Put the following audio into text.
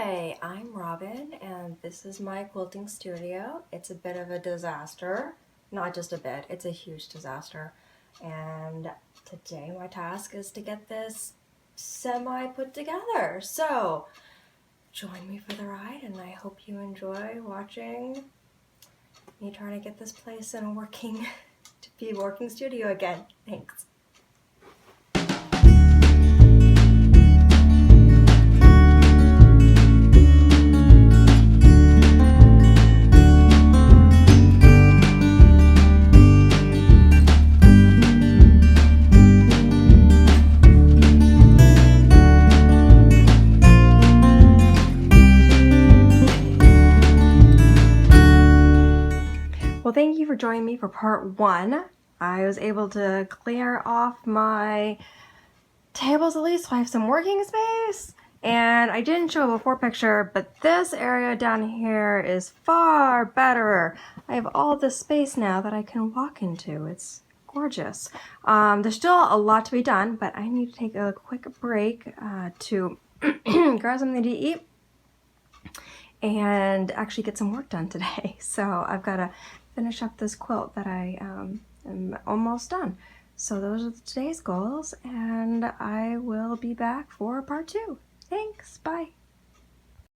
Hi, I'm Robin, and this is my quilting studio. It's a bit of a disaster. Not just a bit, it's a huge disaster. And today my task is to get this semi put together. So join me for the ride, and I hope you enjoy watching me trying to get this place in a working, to be a working studio again. Thanks. Well, thank you for joining me for part one. I was able to clear off my tables at least so I have some working space. And I didn't show a before picture, but this area down here is far better. I have all this space now that I can walk into. It's gorgeous. There's still a lot to be done, but I need to take a quick break to grab something to eat and actually get some work done today. So I've got to finish up this quilt that I am almost done. So those are today's goals, and I will be back for part two. Thanks, bye.